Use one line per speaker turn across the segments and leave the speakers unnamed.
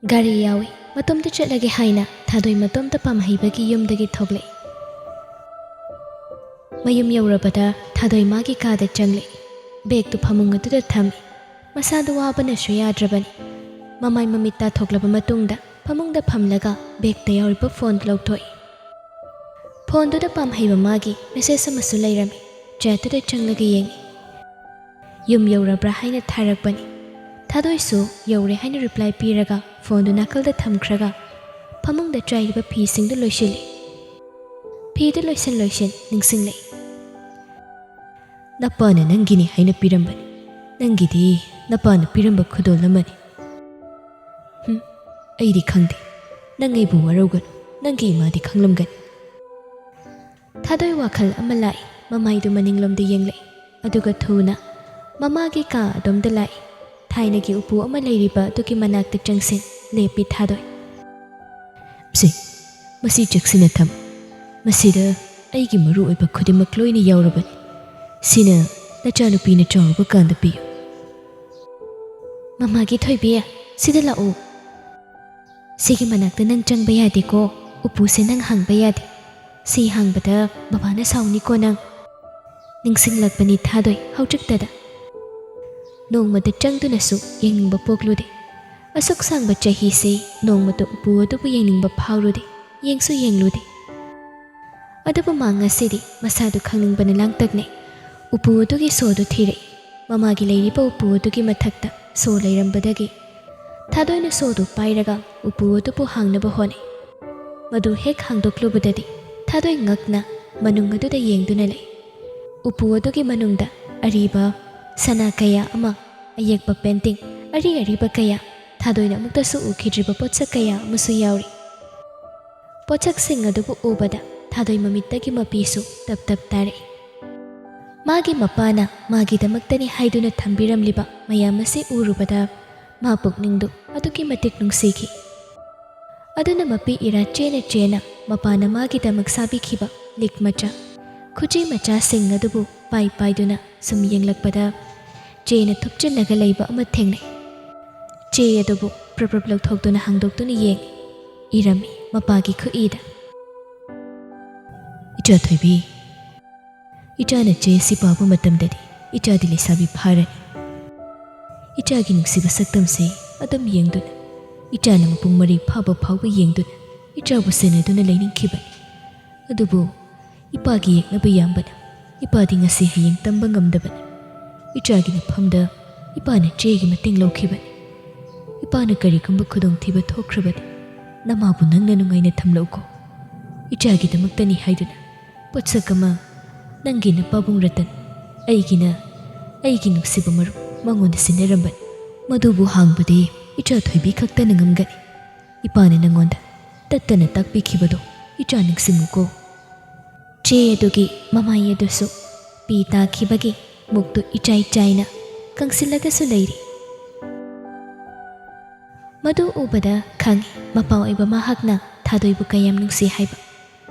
ꯒꯥꯔꯤ ꯌꯥꯎꯏ ꯃꯇꯣꯝꯇ ꯆꯠꯂꯒꯦ ꯍꯥꯏꯅ ꯊꯥꯗꯣꯏ ꯃꯇꯣꯝꯇ ꯄꯥꯝꯍꯩꯕꯒꯤ ꯌꯨꯝꯗꯒꯤ ꯊꯣꯛꯂꯛꯏ꯫ ꯃꯌꯨꯝ ꯌꯧꯔꯕꯗ ꯊꯥꯗꯣꯏ ꯃꯥꯒꯤ ꯀꯥꯗ ꯆꯪꯂꯛꯏ꯫ ꯕꯦꯒꯇꯨ ꯐꯃꯨꯡ ꯑꯗꯨꯗ ꯊꯝꯃꯤ꯫ ꯃꯁꯥꯗꯨ ꯋꯥꯕꯅꯁꯨ ꯌꯥꯗ꯭ꯔꯕꯅꯤ꯫ ꯃꯃꯥꯏ ꯃꯃꯤꯠ ꯇꯥꯊꯣꯛꯂꯕ ꯃꯇꯨꯡꯗ ꯐꯃꯨꯡꯗ ꯐꯝꯂꯒ ꯕꯦꯒꯇ ꯌꯥꯎꯔꯤꯕ ꯐꯣꯟꯗꯨ ꯂꯧꯊꯣꯛꯏ꯫ ꯐꯣꯟꯗꯨꯗ ꯄꯥꯝꯍꯩꯕ ꯃꯥꯒꯤ ꯃꯦꯁꯦꯖ ꯑꯃꯁꯨ ꯂꯩꯔꯝꯃꯤ꯫ ꯆꯦꯠꯇꯨꯗ ꯆꯪꯂꯒ ꯌꯦꯡꯉꯤ꯫ ꯌꯨꯝ ꯌꯧꯔꯕ꯭ꯔꯥ ꯍꯥꯏꯅ ꯊꯥꯔꯛꯄꯅꯤ꯫ ꯊꯥꯗꯣꯏꯁꯨ ꯌꯧꯔꯦ ꯍꯥꯏꯅ ꯔꯤꯄ꯭ꯂꯥꯏ ꯄꯤꯔꯒ ꯐꯣꯟꯗꯨ ꯅꯥꯀꯜꯗ ꯊꯝꯈ꯭ꯔꯒ ꯐꯃꯨꯡꯗ ꯆꯥꯏꯔꯤꯕ ꯐꯤꯁꯤꯡꯗꯨ ꯂꯣꯏꯁꯤꯜꯂꯤ꯫ ꯐꯤꯗꯨ ꯂꯣꯏꯁꯤꯟ ꯅꯤꯡꯁꯤꯡꯂꯛꯏ꯫ ꯅꯄꯥꯅ ꯅꯪꯒꯤꯅꯤ ꯍꯥꯏꯅ ꯄꯤꯔꯝꯕꯅꯤ꯫ ꯅꯪꯒꯤꯗꯤ ꯅꯄꯥꯅ ꯄꯤꯔꯝꯕ ꯈꯨꯗꯣꯜ ꯑꯃꯅꯤ꯫ ꯑꯩꯗꯤ ꯈꯪꯗꯦ꯫ ꯅꯪ ꯑꯩꯕꯨ ꯋꯥꯔꯧꯒꯅꯨ꯫ ꯅꯪꯒꯤ ꯏꯃꯥꯗꯤ ꯈꯪꯂꯝꯒꯅꯤ꯫ ꯊꯥꯗꯣꯏ ꯋꯥꯈꯜ ꯑꯃ ꯂꯥꯛꯏ꯫ ꯃꯃꯥꯏꯗꯨ ꯃꯅꯤꯡꯂꯣꯝꯗ ꯌꯦꯡꯂꯛꯏ꯫ ꯑꯗꯨꯒ ꯊꯨꯅ ꯃꯃꯥꯒꯤ ꯀꯥ ꯑꯗꯣꯝꯗ ꯂꯥꯛꯏ꯫ ꯊꯥꯏꯅꯒꯤ ꯎꯄꯨ ꯑꯃ ꯂꯩꯔꯤꯕ ꯑꯗꯨꯒꯤ ꯃꯅꯥꯛꯇ ꯆꯪꯁꯤꯟ ꯂꯦꯞꯄꯤ ꯊꯥꯗꯣꯏ꯫ ꯃꯁꯤ ꯆꯦꯛꯁꯤꯟꯅ ꯊꯝꯃꯨ꯫ ꯃꯁꯤꯗ ꯑꯩꯒꯤ ꯃꯔꯨ ꯑꯣꯏꯕ ꯈꯨꯗꯤꯡꯃꯛ ꯂꯣꯏꯅ ꯌꯥꯎꯔꯕꯅꯤ꯫ ꯁꯤꯅ ꯅꯆꯥꯅꯨꯄꯤꯅ ꯆꯥꯎꯔꯕ ꯀꯥꯟꯗ ꯄꯤꯌꯨ꯫ ꯃꯃꯥꯒꯤ ꯊꯣꯏꯕꯤ, ꯁꯤꯗ ꯂꯥꯛꯎ꯫ ꯁꯤꯒꯤ ꯃꯅꯥꯛꯇ ꯅꯪ ꯆꯪꯕ ꯌꯥꯗꯦꯀꯣ꯫ ꯎꯄꯨꯁꯦ ꯅꯪ ꯍꯥꯡꯕ ꯌꯥꯗꯦ꯫ ꯁꯤ ꯍꯥꯡꯕꯗ ꯕꯕꯥꯅ ꯁꯥꯎꯅꯤꯀꯣ ꯅꯪ꯫ ꯅꯤꯡꯁꯤꯡꯂꯛꯄꯅꯤ ꯊꯥꯗꯣꯏ ꯍꯧꯖꯤꯛꯇꯗ꯫ ꯅꯣꯡꯃꯗ ꯆꯪꯗꯨꯅꯁꯨ ꯌꯦꯡꯅꯤꯡꯕ ꯄꯣꯛꯂꯨꯗꯦ꯫ ꯑꯁꯨꯛ ꯁꯥꯡꯕ ꯆꯍꯤꯁꯦ ꯅꯣꯡꯃꯇ ꯎꯄꯨ ꯑꯗꯨꯕꯨ ꯌꯦꯡꯅꯤꯡꯕ ꯐꯥꯎꯔꯨꯗꯦ꯫ ꯌꯦꯡꯁꯨ ꯌꯦꯡꯂꯨꯗꯦ꯫ ꯑꯗꯨꯕꯨ ꯃꯥ ꯉꯁꯤꯗꯤ ꯃꯁꯥꯗꯨ ꯈꯪꯅꯤꯡꯕꯅ ꯂꯥꯡꯇꯛꯅꯩ꯫ ꯎꯄꯨ ꯑꯗꯨꯒꯤ ꯁꯣꯗꯨ ꯊꯤꯔꯛꯏ꯫ ꯃꯃꯥꯒꯤ ꯂꯩꯔꯤꯕ ꯎꯄꯨ ꯑꯗꯨꯒꯤ ꯃꯊꯛꯇ ꯁꯣ ꯂꯩꯔꯝꯕꯗꯒꯤ ꯊꯥꯗꯣꯏꯅ ꯁꯣꯗꯨ ꯄꯥꯏꯔꯒ ꯎꯄꯨ ꯑꯗꯨꯕꯨ ꯍꯥꯡꯅꯕ ꯍꯣꯠꯅꯩ꯫ ꯃꯗꯨ ꯍꯦꯛ ꯍꯥꯡꯗꯣꯛꯂꯨꯕꯗꯗꯤ ꯊꯥꯗꯣꯏ ꯉꯛꯅ ꯃꯅꯨꯡ ꯑꯗꯨꯗ ꯌꯦꯡꯗꯨꯅ ꯂꯩ꯫ ꯎꯄꯨ ꯑꯗꯨꯒꯤ ꯃꯅꯨꯡꯗ ꯑꯔꯤꯕ ꯁꯅꯥꯀꯌꯥ ꯑꯃ, ꯑꯌꯦꯛꯄ ꯄꯦꯟꯇꯤꯡ, ꯑꯔꯤꯕ ꯀꯌꯥ, ꯊꯥꯗꯣꯏꯅ ꯑꯃꯨꯛꯇꯁꯨ ꯎꯈꯤꯗ꯭ꯔꯤꯕ ꯄꯣꯠꯁꯛ ꯀꯌꯥ ꯑꯃꯁꯨ ꯌꯥꯎꯔꯤ꯫ ꯄꯣꯠꯁꯛꯁꯤꯡ ꯑꯗꯨꯕꯨ ꯎꯕꯗ ꯊꯥꯗꯣꯏ ꯃꯃꯤꯠꯇꯒꯤ ꯃꯄꯤꯁꯨ ꯇꯞ ꯇꯞ ꯇꯥꯔꯛꯏ꯫ ꯃꯥꯒꯤ ꯃꯄꯥꯅ ꯃꯥꯒꯤꯗꯃꯛꯇꯅꯤ ꯍꯥꯏꯗꯨꯅ ꯊꯝꯕꯤꯔꯝꯂꯤꯕ ꯃꯌꯥꯝ ꯑꯁꯤ ꯎꯔꯨꯕꯗ ꯃꯥ ꯄꯨꯛꯅꯤꯡꯗꯨ ꯑꯗꯨꯛꯀꯤ ꯃꯇꯤꯛ ꯅꯨꯡꯁꯤꯈꯤ꯫ ꯑꯗꯨꯅ ꯃꯄꯤ ꯏꯔꯥ ꯆꯦꯅ ꯃꯄꯥꯅ ꯃꯥꯒꯤꯗꯃꯛ ꯁꯥꯕꯤꯈꯤꯕ ꯂꯤꯛ ꯃꯆꯥ, ꯈꯨꯖꯤ ꯃꯆꯥꯁꯤꯡ ꯑꯗꯨꯕꯨ ꯄꯥꯏꯗꯨꯅ ꯁꯨꯝ ꯌꯦꯡꯂꯛꯄꯗ ꯆꯦꯅ ꯊꯨꯞꯆꯤꯜꯂꯒ ꯂꯩꯕ ꯑꯃ ꯊꯦꯡꯅꯩ꯫ ꯆꯦ ꯑꯗꯨꯕꯨ ꯄ꯭ꯔꯞ ꯂꯧꯊꯣꯛꯇꯨꯅ ꯍꯥꯡꯗꯣꯛꯇꯨꯅ ꯌꯦꯡꯉꯤ꯫ ꯏꯔꯝꯃꯤ ꯃꯄꯥꯒꯤ ꯈꯨꯏꯗ꯫ ꯏꯆꯥ ꯊꯣꯏꯕꯤ, ꯏꯆꯥꯅ ꯆꯦ ꯑꯁꯤ ꯄꯥꯕ ꯃꯇꯝꯗꯗꯤ ꯏꯆꯥꯗꯤ ꯂꯩꯁꯥꯕꯤ ꯐꯥꯔꯅꯤ꯫ ꯏꯆꯥꯒꯤ ꯅꯨꯡꯁꯤꯕ ꯁꯛꯇꯝꯁꯦ ꯑꯗꯨꯝ ꯌꯦꯡꯗꯨꯅ, ꯏꯆꯥꯅ ꯃꯄꯨꯡ ꯃꯔꯩ ꯐꯥꯕ ꯐꯥꯎꯕ ꯌꯦꯡꯗꯨꯅ ꯏꯆꯥꯕꯨ ꯁꯦꯟꯅꯗꯨꯅ ꯂꯩꯅꯤꯡꯈꯤꯕꯅꯤ꯫ ꯑꯗꯨꯕꯨ ꯏꯄꯥꯒꯤ ꯌꯦꯛꯅꯕ ꯌꯥꯝꯕꯅ ꯏꯄꯥꯗꯤ ꯉꯁꯤ ꯍꯌꯦꯡ ꯇꯝꯕ ꯉꯝꯗꯕꯅꯤ꯫ ꯏꯆꯥꯒꯤ ꯃꯐꯝꯗ ꯏꯄꯥꯅ ꯆꯦꯒꯤ ꯃꯇꯦꯡ ꯂꯧꯈꯤꯕꯅꯤ꯫ ꯏꯄꯥꯅ ꯀꯔꯤꯒꯨꯝꯕ ꯈꯨꯗꯣꯡꯊꯤꯕ ꯊꯣꯛꯈ꯭ꯔꯕꯗꯤ ꯅꯃꯥꯕꯨ ꯅꯪꯅ ꯅꯨꯡꯉꯥꯏꯅ ꯊꯝꯂꯛꯎꯀꯣ꯫ ꯏꯆꯥꯒꯤꯗꯃꯛꯇꯅꯤ ꯍꯥꯏꯗꯨꯅ ꯄꯣꯠꯁꯛ ꯑꯃ ꯅꯪꯒꯤ ꯅꯄꯥꯕꯨꯡ ꯔꯇꯟ, ꯑꯩꯒꯤ ꯅꯨꯡꯁꯤꯕ ꯃꯔꯨꯞ ꯃꯉꯣꯟꯗ ꯁꯤꯟꯅꯔꯝꯕꯅꯤ꯫ ꯃꯗꯨꯕꯨ ꯍꯥꯡꯕꯗꯤ ꯏꯆꯥ ꯊꯣꯏꯕꯤ ꯈꯛꯇꯅ ꯉꯝꯒꯅꯤ꯫ ꯏꯄꯥꯅ ꯅꯪꯉꯣꯟꯗ ꯇꯠꯇꯅ ꯇꯥꯛꯄꯤꯈꯤꯕꯗꯣ ꯏꯆꯥ ꯅꯤꯡꯁꯤꯡꯉꯨꯀꯣ꯫ ꯆꯦ ꯑꯗꯨꯒꯤ ꯃꯃꯥꯏ ꯑꯗꯨꯁꯨ ꯄꯤ ꯇꯥꯈꯤꯕꯒꯤ ꯃꯨꯛꯇꯨ ꯏꯆꯥꯏ ꯆꯥꯏꯅ ꯀꯪꯁꯤꯜꯂꯒꯁꯨ ꯂꯩꯔꯤ꯫ ꯃꯗꯨ ꯎꯕꯗ ꯈꯪꯉꯤ ꯃꯄꯥ ꯑꯣꯏꯕ ꯃꯍꯥꯛꯅ ꯊꯥꯗꯣꯏꯕꯨ ꯀꯌꯥꯝ ꯅꯨꯡꯁꯤ ꯍꯥꯏꯕ꯫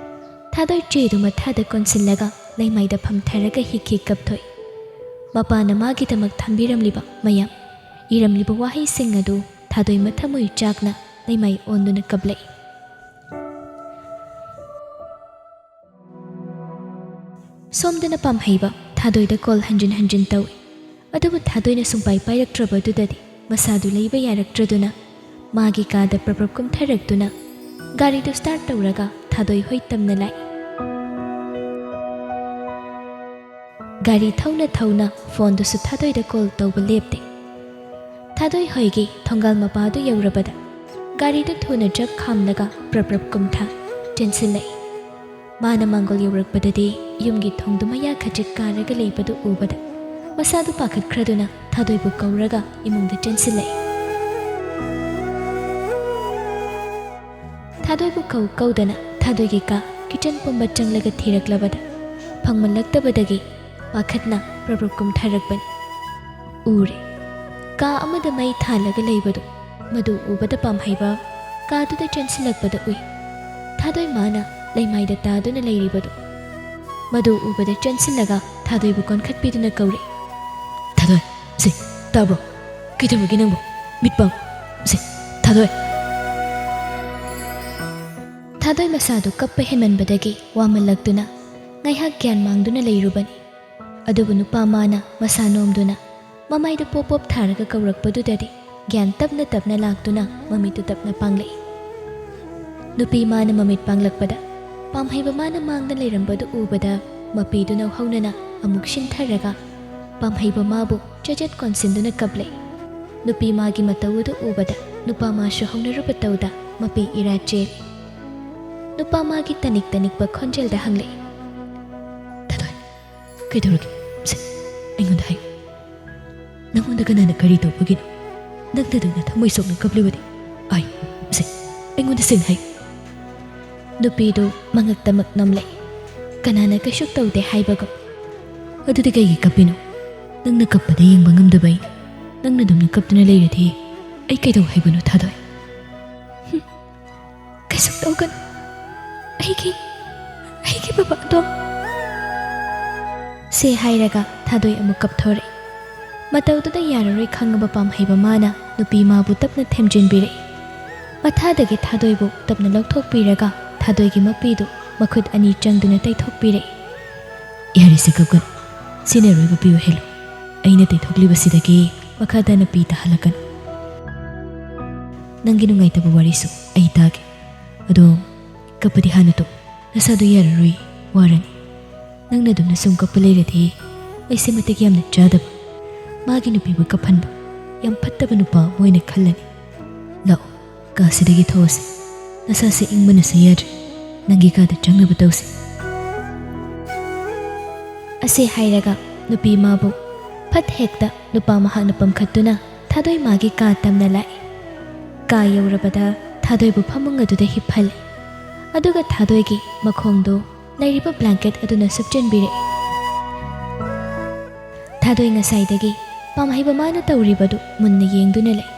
ꯊꯥꯗꯣꯏ ꯆꯦꯗꯨ ꯃꯊꯥꯗ ꯀꯣꯟꯁꯤꯜꯂꯒ ꯂꯩꯃꯥꯏꯗ ꯐꯝꯊꯔꯒ ꯍꯤꯛ ꯀꯞꯊꯣꯛꯏ꯫ ꯃꯄꯥꯅ ꯃꯥꯒꯤꯗꯃꯛ ꯊꯝꯕꯤꯔꯝꯂꯤꯕ ꯃꯌꯥꯝ, ꯏꯔꯝꯂꯤꯕ ꯋꯥꯍꯩꯁꯤꯡ ꯑꯗꯨ ꯊꯥꯗꯣꯏ ꯃꯊꯃꯣꯏ ꯆꯥꯛꯅ ꯂꯩꯃꯥꯏ ꯑꯣꯟꯗꯨꯅ ꯀꯞꯂꯛꯏ꯫ ꯁꯣꯝꯗꯅ ꯄꯥꯝꯍꯩꯕ ꯊꯥꯗꯣꯏꯗ ꯀꯣꯜ ꯍꯟꯖꯤꯟ ꯇꯧꯏ꯫ ꯑꯗꯨꯕꯨ ꯊꯥꯗꯣꯏꯅ ꯁꯨꯡꯄꯥꯏ ꯄꯥꯏꯔꯛꯇ꯭ꯔꯕꯗꯨꯗꯗꯤ ꯃꯁꯥꯗꯨ ꯂꯩꯕ ꯌꯥꯔꯛꯇ꯭ꯔꯗꯨꯅ ꯃꯥꯒꯤ ꯀꯥꯗ ꯄ꯭ꯔꯞ ꯀꯨꯝꯊꯔꯛꯇꯨꯅ ꯒꯥꯔꯤꯗꯨ ꯁ꯭ꯇꯥꯔꯠ ꯇꯧꯔꯒ ꯊꯥꯗꯣꯏ ꯍꯣꯏ ꯇꯝꯅ ꯂꯥꯛꯏ꯫ ꯒꯥꯔꯤ ꯊꯧꯅ ꯐꯣꯟꯗꯨꯁꯨ ꯊꯥꯗꯣꯏꯗ ꯀꯣꯜ ꯇꯧꯕ ꯂꯦꯞꯇꯦ꯫ ꯊꯥꯗꯣꯏ ꯍꯣꯏꯒꯤ ꯊꯣꯡꯒꯥꯜ ꯃꯄꯥꯗꯨ ꯌꯧꯔꯕꯗ ꯒꯥꯔꯤꯗꯨ ꯊꯨꯅ ꯖꯛ ꯈꯥꯝꯂꯒ ꯄ꯭ꯔꯞ ꯀꯨꯝꯊ ꯆꯦꯟꯁꯤꯜꯂꯛꯏ꯫ ꯃꯥꯅ ꯃꯥꯡꯒꯣꯜ ꯌꯧꯔꯛꯄꯗꯗꯤ ꯌꯨꯝꯒꯤ ꯊꯣꯡꯗꯨ ꯃꯌꯥ ꯈꯖꯤꯛ ꯀꯥꯔꯒ ꯂꯩꯕꯗꯨ ꯎꯕꯗ ꯃꯁꯥꯗꯨ ꯄꯥꯈꯠꯈ꯭ꯔꯗꯨꯅ ꯊꯥꯗꯣꯏꯕꯨ ꯀꯧꯔꯒ ꯏꯃꯨꯡꯗ ꯆꯦꯟꯁꯤꯜꯂꯛꯏ꯫ ꯊꯥꯗꯣꯏꯕꯨ ꯀꯧꯗꯅ ꯊꯥꯗꯣꯏꯒꯤ ꯀꯥ ꯀꯤꯆꯟ ꯄꯨꯝꯕ ꯆꯪꯂꯒ ꯊꯤꯔꯛꯂꯕꯗ ꯐꯪꯃꯜꯂꯛꯇꯕꯗꯒꯤ ꯄꯥꯈꯠꯅ ꯄ꯭ꯔꯞ ꯀꯨꯝꯊꯔꯛꯄꯅꯤ꯫ ꯎꯔꯦ ꯀꯥ ꯑꯃꯗ ꯃꯩ ꯊꯥꯜꯂꯒ ꯂꯩꯕꯗꯨ꯫ ꯃꯗꯨ ꯎꯕꯗ ꯄꯥꯝꯍꯩꯕ ꯀꯥꯗꯨꯗ ꯆꯦꯟꯁꯤꯜꯂꯛꯄꯗ ꯎꯏ ꯊꯥꯗꯣꯏ ꯃꯥꯅ ꯂꯩꯃꯥꯏꯗ ꯇꯥꯗꯨꯅ ꯂꯩꯔꯤꯕꯗꯨ꯫ ꯃꯗꯨ ꯎꯕꯗ ꯆꯦꯟꯁꯤꯜꯂꯒ ꯊꯥꯗꯣꯏꯕꯨ ꯀꯣꯟꯈꯠꯄꯤꯗꯨꯅ ꯀꯧꯔꯛꯏ꯫ ꯊꯥꯗꯣꯏ, ꯇꯥꯕ꯭ꯔꯣ? ꯀꯩꯗꯧꯔꯒꯦ ꯅꯪꯕꯨ? ꯃꯤꯠ ꯄꯥꯡ, ꯊꯥꯗꯣꯏ꯫ ꯊꯥꯗꯣꯏ ꯃꯁꯥꯗꯨ ꯀꯞꯄ ꯍꯦꯟꯃꯟꯕꯗꯒꯤ ꯋꯥꯃꯜꯂꯛꯇꯨꯅ ꯉꯥꯏꯍꯥꯛ ꯒ꯭ꯌꯥꯟ ꯃꯥꯡꯗꯨꯅ ꯂꯩꯔꯨꯕꯅꯤ. ꯑꯗꯨꯕꯨ ꯅꯨꯄꯥ ꯃꯥꯅ ꯃꯁꯥ ꯅꯣꯝꯗꯨꯅ ꯃꯃꯥꯏꯗꯨ ꯄꯣꯞ ꯄꯣꯞ ꯊꯥꯔꯒ ꯀꯧꯔꯛꯄꯗꯨꯗꯗꯤ ꯒ꯭ꯌꯥꯟ ꯇꯞꯅ ꯇꯞꯅ ꯂꯥꯛꯇꯨꯅ ꯃꯃꯤꯠꯇꯨ ꯇꯞꯅ ꯄꯥꯡꯂꯛꯏ. ꯅꯨꯄꯤ ꯃꯥꯅ ꯃꯃꯤꯠ ꯄꯥꯡꯂꯛꯄꯗ ꯄꯥꯝꯍꯩꯕ ꯃꯥꯅ ꯃꯥꯡꯗ ꯂꯩꯔꯝꯕꯗꯨ ꯎꯕꯗ ꯃꯄꯤꯗꯨ ꯅꯧꯍꯧꯅꯅ ꯑꯃꯨꯛ ꯁꯤꯟꯊꯔꯒ ꯄꯥꯝꯍꯩꯕ ꯃꯥꯕꯨ ꯆꯖꯠ ꯀꯣꯟꯁꯤꯟꯗꯨꯅ ꯀꯞꯂꯛꯏ. ꯅꯨꯄꯤ ꯃꯥꯒꯤ ꯃꯇꯧ ꯑꯗꯨ ꯎꯕꯗ ꯅꯨꯄꯥ ꯃꯥꯁꯨ ꯍꯧꯅꯔꯨꯕ ꯇꯧꯗ ꯃꯄꯤ ꯏꯔꯥ ꯆꯦꯜꯂꯤ. ꯅꯨꯄꯥ ꯃꯥꯒꯤ ꯇꯅꯤꯛ ꯇꯅꯤꯛꯄ ꯈꯣꯟꯖꯦꯜꯗ ꯍꯪꯂꯛꯏ. ꯊꯥꯗꯣꯏ, ꯀꯩꯗꯧꯔꯒꯦ? ꯁꯦ, ꯑꯩꯉꯣꯟꯗ ꯍꯥꯏꯌꯨ. ꯅꯪꯉꯣꯟꯗ ꯀꯅꯥꯅ ꯀꯔꯤ ꯇꯧꯕꯒꯤꯅꯣ? ꯅꯪꯅꯗꯧꯅ ꯊꯃꯣꯏ ꯁꯣꯛꯅ ꯀꯞꯂꯤꯕꯗꯤ ꯁꯦ, ꯑꯩꯉꯣꯟꯗ ꯁꯦꯡꯅ ꯍꯥꯏꯌꯨ. ꯅꯨꯄꯤꯗꯨ ꯃꯉꯛꯇꯃꯛ ꯅꯝꯂꯛꯏ. ꯀꯅꯥꯅ ꯀꯩꯁꯨ ꯇꯧꯗꯦ ꯍꯥꯏꯕꯒꯨꯝ. ꯑꯗꯨꯗꯤ ꯀꯩꯒꯤ ꯀꯞꯄꯤꯅꯣ? ꯅꯪꯅ ꯀꯞꯄꯗ ꯌꯦꯡꯕ ꯉꯝꯗꯕ ꯑꯩꯅ ꯅꯪꯅ ꯑꯗꯨꯝꯅ ꯀꯞꯇꯨꯅ ꯂꯩꯔꯗꯤ ꯑꯩ ꯀꯩꯗꯧ ꯍꯥꯏꯕꯅꯣ ꯊꯥꯗꯣꯏ? ꯀꯩꯁꯨ ꯇꯧꯒꯅꯨ. ꯑꯩꯒꯤ ꯕꯕꯥꯗꯣ ꯁꯦ ꯍꯥꯏꯔꯒ ꯊꯥꯗꯣꯏ ꯑꯃꯨꯛ ꯀꯞꯊꯣꯔꯛꯏ. ꯃꯇꯧꯗꯨꯗ ꯌꯥꯔꯔꯣꯏ ꯈꯪꯉꯕ ꯄꯥꯝꯍꯩꯕ ꯃꯥꯅ ꯅꯨꯄꯤ ꯃꯥꯕꯨ ꯇꯞꯅ ꯊꯦꯝꯖꯤꯟꯕꯤꯔꯛꯏ. ꯃꯊꯥꯗꯒꯤ ꯊꯥꯗꯣꯏꯕꯨ ꯇꯞꯅ ꯂꯧꯊꯣꯛꯄꯤꯔꯒ ꯊꯥꯗꯣꯏꯒꯤ ꯃꯄꯤꯗꯨ ꯃꯈꯨꯠ ꯑꯅꯤ ꯆꯪꯗꯨꯅ ꯇꯩꯊꯣꯛꯄꯤꯔꯛꯏ. ꯌꯥꯔꯦꯁꯦ ꯀꯞꯀꯅꯨ. ꯁꯤꯅ ꯑꯔꯣꯏꯕ ꯄꯤ ꯑꯣꯏꯍꯜꯂꯨ. ꯑꯩꯅ ꯇꯩꯊꯣꯛꯂꯤꯕꯁꯤꯗꯒꯤ ꯃꯈꯥ ꯇꯥꯅ ꯄꯤ ꯇꯥꯍꯜꯂꯛꯀꯅꯨ. ꯅꯪꯒꯤ ꯅꯨꯡꯉꯥꯏꯇꯕ ꯋꯥꯔꯤꯁꯨ ꯑꯩ ꯇꯥꯒꯦ. ꯑꯗꯣ ꯀꯞꯄꯗꯤ ꯍꯥꯟꯅ ꯇꯣꯛ. ꯅꯁꯥꯗꯣ ꯌꯥꯔꯔꯣꯏ, ꯋꯥꯔꯅꯤ. ꯅꯪꯅ ꯑꯗꯨꯝꯅ ꯁꯨꯝ ꯀꯞꯄ ꯂꯩꯔꯗꯤ ꯑꯩꯁꯦ ꯃꯇꯤꯛ ꯌꯥꯝꯅ ꯆꯥꯗꯕ, ꯃꯥꯒꯤ ꯅꯨꯄꯤꯕꯨ ꯀꯞꯍꯟꯕ ꯌꯥꯝ ꯐꯠꯇꯕ ꯅꯨꯄꯥ ꯑꯃ ꯑꯣꯏꯅ ꯈꯜꯂꯅꯤ. ꯂꯥꯛꯑꯣ, ꯀꯥꯁꯤꯗꯒꯤ ꯊꯣꯛꯑꯁꯤ. ꯅꯁꯥꯁꯦ ꯏꯪꯕꯅꯁꯨ ꯌꯥꯗ꯭ꯔꯦ. ꯅꯪꯒꯤ ꯀꯥꯗ ꯆꯪꯅꯕ ꯇꯧꯁꯤ. ꯑꯁꯤ ꯍꯥꯏꯔꯒ ꯅꯨꯄꯤ ꯃꯥꯕꯨ ꯐꯠ ꯍꯦꯛꯇ ꯅꯨꯄꯥ ꯃꯍꯥꯛꯅ ꯄꯝꯈꯠꯇꯨꯅ ꯊꯥꯗꯣꯏ ꯃꯥꯒꯤ ꯀꯥ ꯇꯝꯅ ꯂꯥꯛꯏ. ꯀꯥ ꯌꯧꯔꯕꯗ ꯊꯥꯗꯣꯏꯕꯨ ꯐꯃꯨꯡ ꯑꯗꯨꯗ ꯍꯤꯞꯍꯜꯂꯤ. ꯑꯗꯨꯒ ꯊꯥꯗꯣꯏꯒꯤ ꯃꯈꯣꯡꯗꯨ ꯂꯩꯔꯤꯕ ꯕ꯭ꯂꯥꯡꯀꯦꯠ ꯑꯗꯨꯅ ꯁꯨꯞꯆꯤꯟꯕꯤꯔꯛꯏ. ꯊꯥꯗꯣꯏ ꯉꯁꯥꯏꯗꯒꯤ ꯄꯥꯝꯍꯩꯕ ꯃꯥꯅ ꯇꯧꯔꯤꯕꯗꯨ ꯃꯨꯟꯅ ꯌꯦꯡꯗꯨꯅ ꯂꯩ.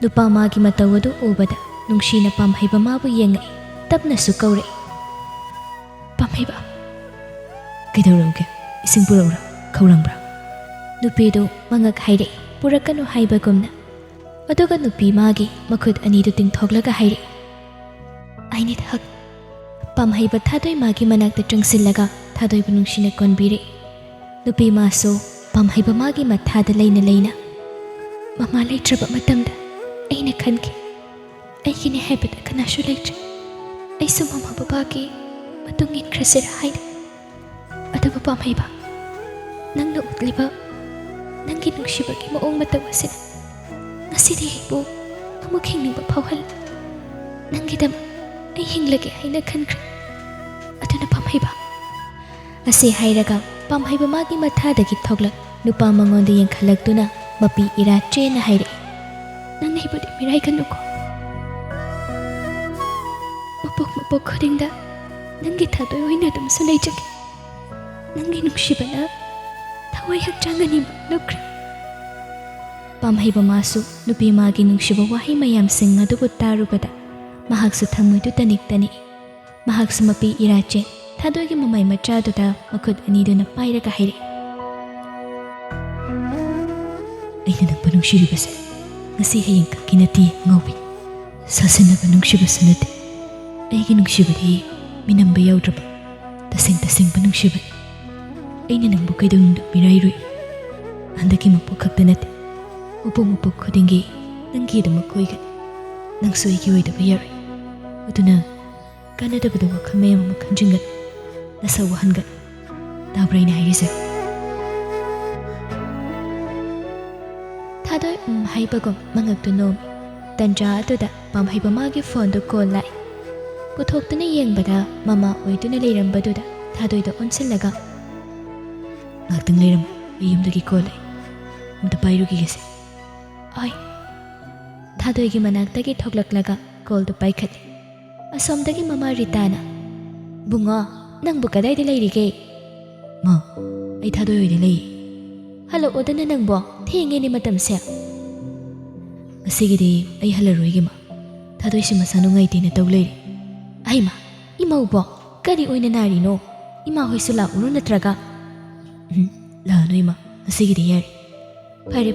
ꯅꯨꯄꯥ ꯃꯥꯒꯤ ꯃꯇꯧ ꯑꯗꯨ ꯎꯕꯗ ꯅꯨꯡꯁꯤꯅ ꯄꯥꯝꯍꯩꯕ ꯃꯥꯕꯨ ꯌꯦꯡꯉꯛꯏ. ꯇꯞꯅꯁꯨ ꯀꯧꯔꯛꯏ. ꯄꯥꯝꯍꯩꯕ. ꯀꯩꯗꯧꯔꯛꯎꯒꯦ? ꯏꯁꯤꯡ ꯄꯨꯔꯛꯎꯔꯥ? ꯈꯧꯔꯥꯡꯕ꯭ꯔꯥ? ꯅꯨꯄꯤꯗꯨ ꯃꯉꯛ ꯍꯥꯏꯔꯛꯏ, ꯄꯨꯔꯛꯀꯅꯨ ꯍꯥꯏꯕꯒꯨꯝꯅ. ꯑꯗꯨꯒ ꯅꯨꯄꯤ ꯃꯥꯒꯤ ꯃꯈꯨꯠ ꯑꯅꯤꯗꯨ ꯇꯤꯡꯊꯣꯛꯂꯒ ꯍꯥꯏꯔꯛꯏ. I need hug. ꯄꯥꯝꯍꯩꯕ ꯊꯥꯗꯣꯏ ꯃꯥꯒꯤ ꯃꯅꯥꯛꯇ ꯆꯪꯁꯤꯜꯂꯒ ꯊꯥꯗꯣꯏꯕꯨ ꯅꯨꯡꯁꯤꯅ ꯀꯣꯟꯕꯤꯔꯛꯏ. ꯅꯨꯄꯤ ꯃꯥꯁꯨ ꯄꯥꯝꯍꯩꯕ ꯃꯥꯒꯤ ꯃꯊꯥꯗ ꯂꯩꯅ ꯂꯩꯅ ꯃꯃꯥ ꯂꯩꯇ꯭ꯔꯕ ꯃꯇꯝꯗ ꯑꯩꯅ ꯈꯟꯈꯤ, ꯑꯩꯒꯤꯅꯦ ꯍꯥꯏꯕꯗ ꯀꯅꯥꯁꯨ ꯂꯩꯇ꯭ꯔꯦ. ꯑꯩꯁꯨ ꯃꯃꯥ ꯕꯕꯥꯒꯤ ꯃꯇꯨꯡ ꯏꯟꯈ꯭ꯔꯁꯤꯔꯥ ꯍꯥꯏꯅ. ꯑꯗꯨꯕꯨ ꯄꯥꯝꯍꯩꯕ, ꯅꯪꯅ ꯎꯠꯂꯤꯕ ꯅꯪꯒꯤ ꯅꯨꯡꯁꯤꯕꯒꯤ ꯃꯑꯣꯡ ꯃꯇꯧ ꯑꯁꯤꯅ ꯉꯁꯤꯗꯤ ꯑꯩꯕꯨ ꯑꯃꯨꯛ ꯍꯤꯡꯅꯤꯡꯕ ꯐꯥꯎꯍꯜꯂꯤ. ꯅꯪꯒꯤꯗꯃꯛ ꯑꯩ ꯍꯤꯡꯂꯒꯦ ꯍꯥꯏꯅ ꯈꯟꯈ꯭ꯔꯦ. ꯑꯗꯨꯅ ꯄꯥꯝꯍꯩꯕ. ꯑꯁꯤ ꯍꯥꯏꯔꯒ ꯄꯥꯝꯍꯩꯕ ꯃꯥꯒꯤ ꯃꯊꯥꯗꯒꯤ ꯊꯣꯛꯂꯛ ꯅꯨꯄꯥ ꯃꯉꯣꯟꯗ ꯌꯦꯡꯈꯠꯂꯛꯇꯨꯅ ꯃꯄꯤ ꯏꯔꯥ ꯆꯦꯅ ꯍꯥꯏꯔꯛꯏ. ꯅꯪ ꯑꯩꯕꯨꯗꯤ ꯃꯤꯔꯥꯏꯒꯅꯨꯀꯣ. ꯃꯄꯣꯛ ꯈꯨꯗꯤꯡꯗ ꯅꯪꯒꯤ ꯊꯥꯗꯣꯏ ꯑꯣꯏꯅ ꯑꯗꯨꯝꯁꯨ ꯂꯩꯖꯒꯦ. ꯅꯪꯒꯤ ꯅꯨꯡꯁꯤꯕꯅ ꯊꯋꯥꯏ ꯍꯛꯆꯥꯡ ꯑꯅꯤꯃꯛ ꯂꯧꯈ꯭ꯔꯦ. ꯄꯥꯝꯍꯩꯕ ꯃꯥꯁꯨ ꯅꯨꯄꯤ ꯃꯥꯒꯤ ꯅꯨꯡꯁꯤꯕ ꯋꯥꯍꯩ ꯃꯌꯥꯝꯁꯤꯡ ꯑꯗꯨꯕꯨ ꯇꯥꯔꯨꯕꯗ ꯃꯍꯥꯛꯁꯨ ꯊꯃꯣꯏꯗꯨ ꯇꯅꯤꯛ ꯇꯅꯤꯛꯏ. ꯃꯍꯥꯛꯁꯨ ꯃꯄꯤ ꯏꯔꯥꯆꯦ ꯊꯥꯗꯣꯏꯒꯤ ꯃꯃꯥꯏ ꯃꯆꯥꯗꯨꯗ ꯃꯈꯨꯠ ꯑꯅꯤꯗꯨꯅ ꯄꯥꯏꯔꯒ ꯍꯥꯏꯔꯛꯏ. ꯑꯩꯅ ꯅꯪꯕꯨ ꯅꯨꯡꯁꯤꯔꯤꯕꯁꯦ ꯉꯁꯤ ꯍꯌꯦꯡ ꯈꯛꯀꯤ ꯅꯠꯇꯦ ꯉꯥꯎꯕꯤ. ꯁꯥꯁꯟꯅꯕ ꯅꯨꯡꯁꯤꯕꯁꯨ ꯅꯠꯇꯦ. ꯑꯩꯒꯤ ꯅꯨꯡꯁꯤꯕꯗꯤ ꯃꯤꯅꯝꯕ ꯌꯥꯎꯗ꯭ꯔꯕ ꯇꯁꯦꯡ ꯇꯁꯦꯡꯕ ꯅꯨꯡꯁꯤꯕꯅꯤ. ꯑꯩꯅ ꯅꯪꯕꯨ ꯀꯩꯗꯧꯅꯨꯡꯗ ꯃꯤꯔꯥꯏꯔꯣꯏ. ꯍꯟꯗꯛꯀꯤ ꯃꯄꯣꯛ ꯈꯛꯇ ꯅꯠꯇꯦ, ꯃꯄꯣꯛ ꯈꯨꯗꯤꯡꯒꯤ ꯅꯪꯒꯤꯗꯃꯛ ꯑꯣꯏꯒꯅꯤ. ꯅꯪꯁꯨ ꯑꯩꯒꯤ ꯑꯣꯏꯗꯕ ꯌꯥꯔꯣꯏ. ꯑꯗꯨꯅ ꯀꯥꯟꯅꯗꯕꯗ ꯋꯥꯈꯜ ꯃꯌꯥꯝ ꯑꯃ ꯈꯟꯖꯤꯟꯒꯅꯨ. ꯅꯁꯥ ꯋꯥꯍꯟꯒꯅꯨ. ꯇꯥꯕ꯭ꯔꯥ ꯑꯩꯅ ꯍꯥꯏꯔꯤꯁꯦ? ꯊꯥꯗꯣꯏ ꯍꯥꯏꯕꯒꯨꯝ ꯃꯉꯛꯇꯨ ꯅꯣꯝꯃꯤ. ꯇꯟꯖꯥ ꯑꯗꯨꯗ ꯄꯥꯝꯍꯩꯕ ꯃꯥꯒꯤ ꯐꯣꯟꯗꯨ ꯀꯣꯜ ꯂꯥꯛꯏ. ꯄꯨꯊꯣꯛꯇꯨꯅ ꯌꯦꯡꯕꯗ ꯃꯃꯥ ꯑꯣꯏꯗꯨꯅ ꯂꯩꯔꯝꯕꯗꯨꯗ ꯊꯥꯗꯣꯏꯗ ꯑꯣꯟꯁꯤꯜꯂꯒ, ꯉꯥꯛꯇꯪ ꯂꯩꯔꯝꯃꯨ, ꯑꯩ ꯌꯨꯝꯗꯒꯤ ꯀꯣꯜ ꯂꯥꯛꯏ, ꯑꯝꯇ ꯄꯥꯏꯔꯨꯈꯤꯒꯦꯁꯦ. ꯊꯥꯗꯣꯏꯒꯤ ꯃꯅꯥꯛꯇꯒꯤ ꯊꯣꯛꯂꯛꯂꯒ ꯀꯣꯜꯗꯨ ꯄꯥꯏꯈꯠꯂꯤ. ꯑꯁꯣꯝꯗꯒꯤ ꯃꯃꯥ ꯔꯤꯇꯥꯅ, ꯕꯨꯡꯉꯣ, ꯅꯪꯕꯨ ꯀꯗꯥꯏꯗ ꯂꯩꯔꯤꯒꯦ? ꯃꯥ, ꯑꯩ ꯊꯥꯗꯣꯏ ꯍꯣꯏꯗ ꯂꯩꯌꯦ. ꯍꯜꯂꯛꯑꯣꯗꯅ ꯅꯪꯕꯣ, ꯊꯦꯡꯉꯦꯅꯦ ꯃꯇꯝꯁꯦ. ꯉꯁꯤꯒꯤꯗꯤ ꯑꯩ ꯍꯜꯂꯔꯣꯏꯒꯦ ꯃꯥ. ꯊꯥꯗꯣꯏꯁꯤ ꯃꯁꯥ ꯅꯨꯡꯉꯥꯏꯇꯦꯅ ꯇꯧ ꯂꯩꯔꯦ. ꯑꯩꯃ, ꯏꯃꯧꯕꯣ, ꯀꯔꯤ ꯑꯣꯏꯅ ꯅꯥꯔꯤꯅꯣ? ꯏꯃꯥ ꯍꯣꯏꯁꯨ ꯂꯥꯛꯎꯔꯣ ꯅꯠꯇ꯭ꯔꯒ? ꯂꯥꯛꯑꯅꯨ ꯏꯃꯥ, ꯉꯁꯤꯒꯤꯗꯤ ꯌꯥꯔꯦ. ꯐꯔꯦ,